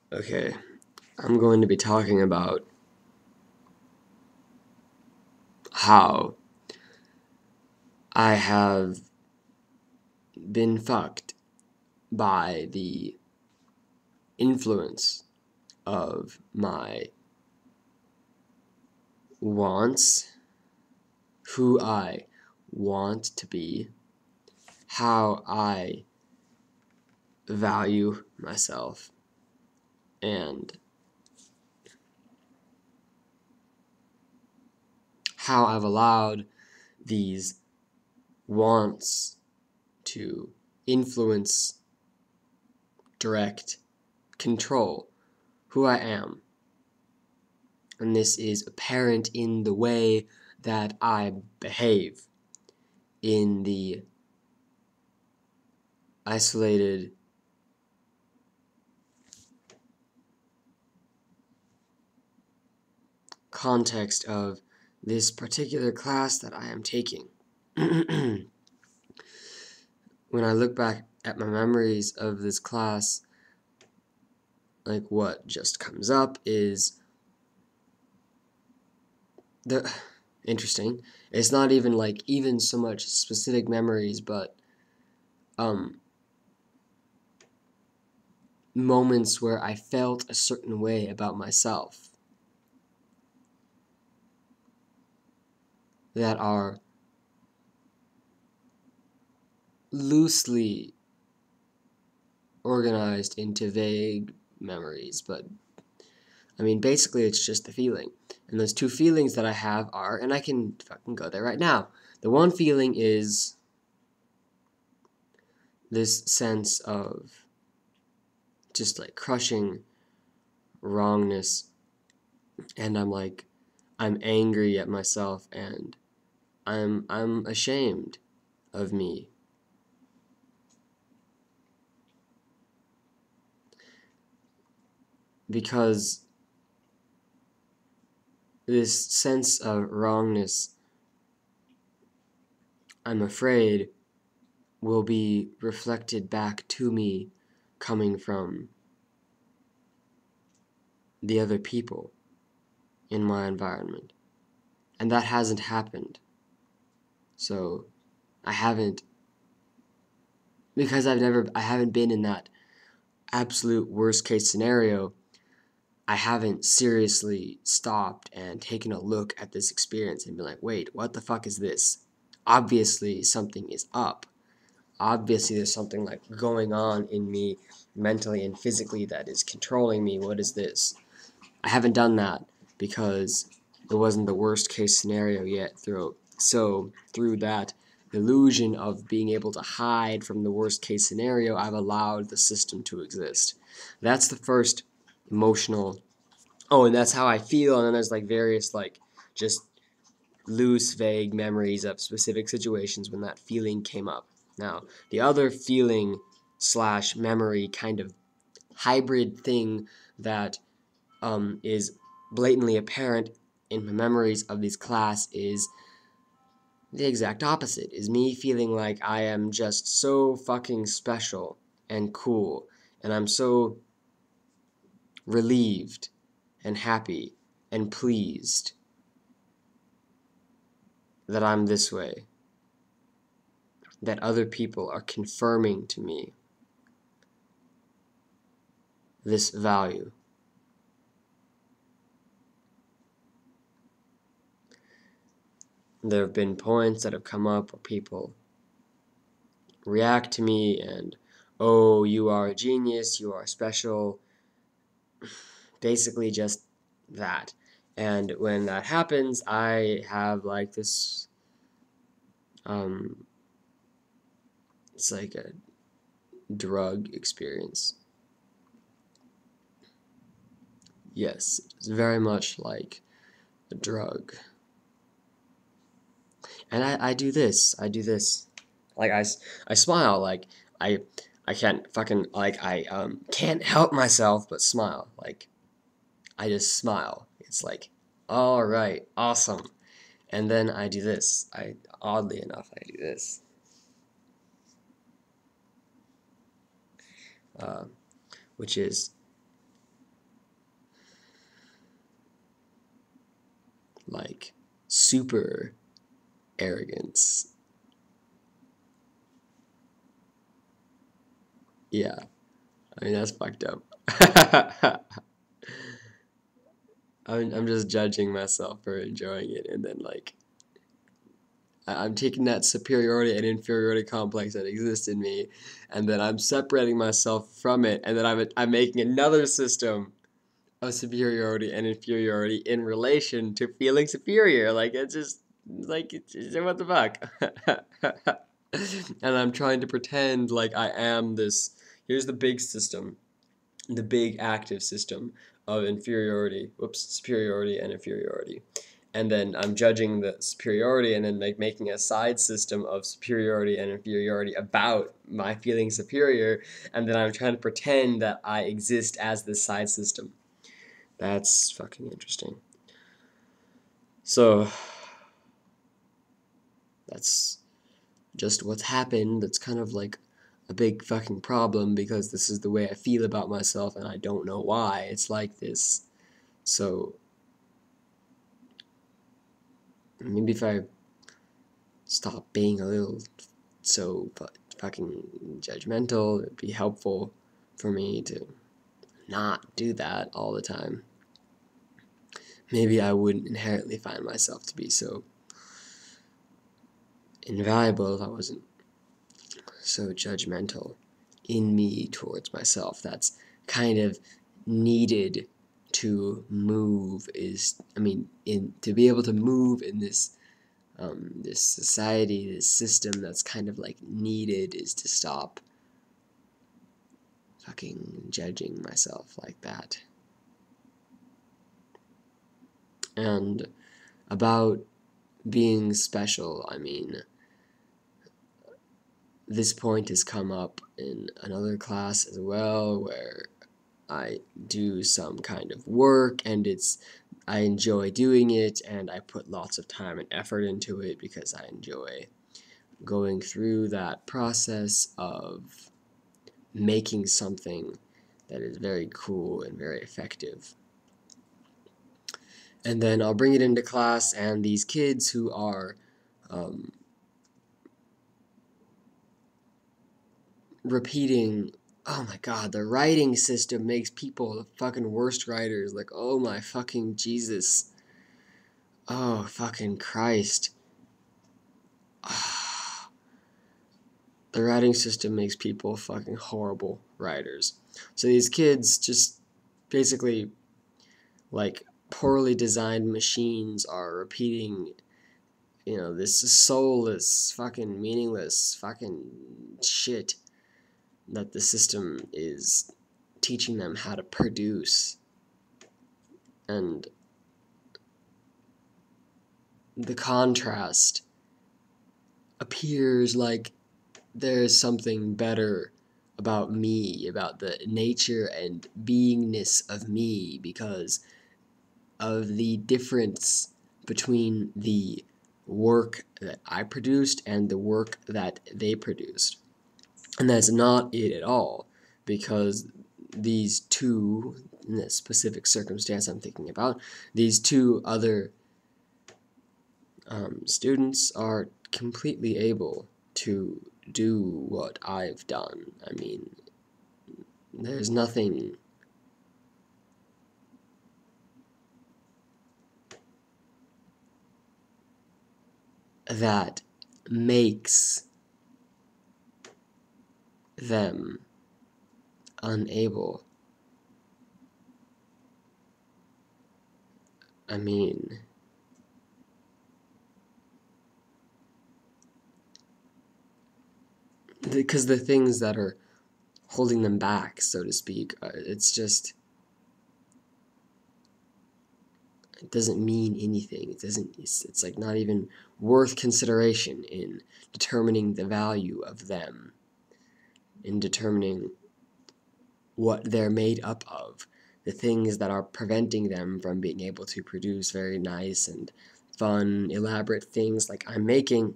Okay, I'm going to be talking about how I have been fucked by the influence of my wants, who I want to be, how I value myself, and how I've allowed these wants to influence, direct, control who I am. And this is apparent in the way that I behave, in the isolated context of this particular class that I am taking. When I look back at my memories of this class, like what just comes up is the interesting. It's not even like even so much specific memories, but moments where I felt a certain way about myself that are loosely organized into vague memories, but I mean, basically it's just the feeling. And those two feelings that I have are, and I can fucking go there right now. The one feeling is this sense of just like crushing wrongness, and I'm angry at myself, and I'm ashamed of me. Because this sense of wrongness, I'm afraid, will be reflected back to me coming from the other people in my environment. And that hasn't happened. So I haven't, because I haven't been in that absolute worst case scenario, I haven't seriously stopped and taken a look at this experience and been like, wait, what the fuck is this? Obviously something is up. Obviously there's something like going on in me mentally and physically that is controlling me. What is this? I haven't done that because it wasn't the worst case scenario yet. So through that illusion of being able to hide from the worst case scenario, I've allowed the system to exist. That's the first emotional. Oh, and that's how I feel. And then there's like various like just loose, vague memories of specific situations when that feeling came up. Now, the other feeling slash memory kind of hybrid thing that is blatantly apparent in my memories of this class is the exact opposite, is me feeling like I am just so fucking special and cool, and I'm so relieved and happy and pleased that I'm this way, that other people are confirming to me this value. There have been points that have come up where people react to me and, oh, you are a genius, you are special, basically just that. And when that happens, I have like this, it's like a drug experience. Yes, it's very much like a drug. And I do this, like I smile, like I, I can't fucking, like I can't help myself but smile, like I just smile. It's like, all right, awesome. And then I do this. Oddly enough, I do this. Which is like super arrogance. Yeah, I mean that's fucked up. I'm just judging myself for enjoying it, and then like I'm taking that superiority and inferiority complex that exists in me, and then I'm separating myself from it, and then I'm making another system of superiority and inferiority in relation to feeling superior. Like it's just like what the fuck? And I'm trying to pretend like I am this. Here's the big system, the big active system of superiority and inferiority. And then I'm judging the superiority and then like making a side system of superiority and inferiority about my feeling superior, and then I'm trying to pretend that I exist as this side system. That's fucking interesting. So that's just what's happened. That's kind of like a big fucking problem because this is the way I feel about myself and I don't know why it's like this. So maybe if I stop being a little so fucking judgmental, it'd be helpful for me to not do that all the time. Maybe I wouldn't inherently find myself to be so invaluable if I wasn't so judgmental in me towards myself. That's kind of needed to move to be able to move in this this society, this system that's kind of like needed, is to stop fucking judging myself like that. And about being special, I mean, this point has come up in another class as well, where I do some kind of work and I enjoy doing it and I put lots of time and effort into it because I enjoy going through that process of making something that is very cool and very effective. And then I'll bring it into class, and these kids who are repeating, oh my god, the writing system makes people the fucking worst writers. Like, oh my fucking Jesus. Oh fucking Christ. The writing system makes people fucking horrible writers. So these kids just basically, like, poorly designed machines are repeating, this soulless, fucking meaningless, fucking shit that the system is teaching them how to produce. And the contrast appears like there's something better about me, about the nature and beingness of me, because of the difference between the work that I produced and the work that they produced. And that's not it at all, because these two, in this specific circumstance I'm thinking about, these two other students are completely able to do what I've done. I mean, there's nothing that makes them unable. I mean, because the things that are holding them back, so to speak, it's just, it doesn't mean anything. It's like not even worth consideration in determining the value of them, in determining what they're made up of, the things that are preventing them from being able to produce very nice and fun, elaborate things like I'm making.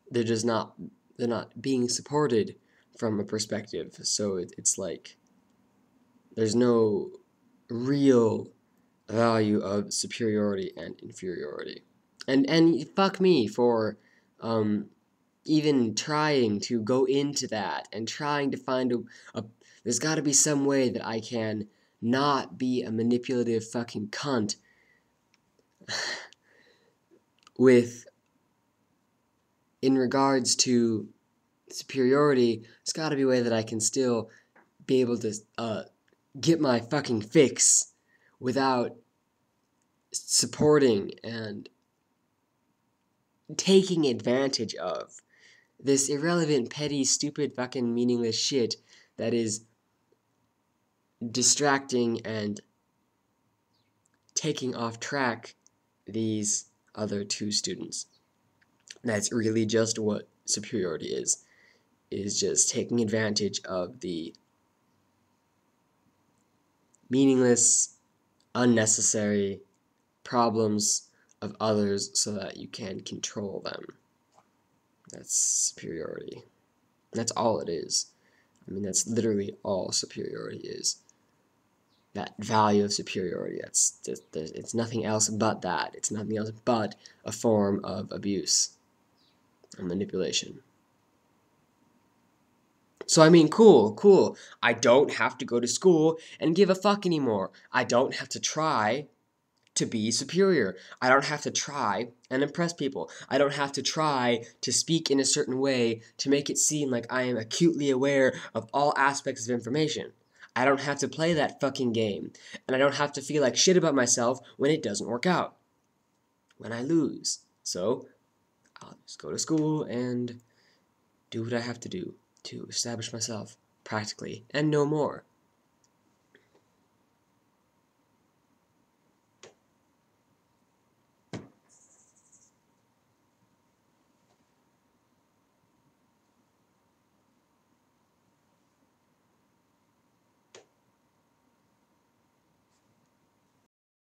They're not being supported from a perspective. So it's like there's no real value of superiority and inferiority. And fuck me for even trying to go into that and trying to find a there's got to be some way that I can not be a manipulative fucking cunt with in regards to superiority. There's got to be a way that I can still be able to get my fucking fix without supporting and taking advantage of this irrelevant, petty, stupid, fucking meaningless shit that is distracting and taking off track these other two students. That's really just what superiority is just taking advantage of the meaningless, unnecessary problems of others so that you can control them. That's superiority. That's all it is. I mean, that's literally all superiority is. That value of superiority. It's nothing else but that. It's nothing else but a form of abuse and manipulation. So I mean, cool. I don't have to go to school and give a fuck anymore. I don't have to try to be superior. I don't have to try and impress people. I don't have to try to speak in a certain way to make it seem like I am acutely aware of all aspects of information. I don't have to play that fucking game. And I don't have to feel like shit about myself when it doesn't work out. When I lose. So, I'll just go to school and do what I have to do to establish myself practically and no more.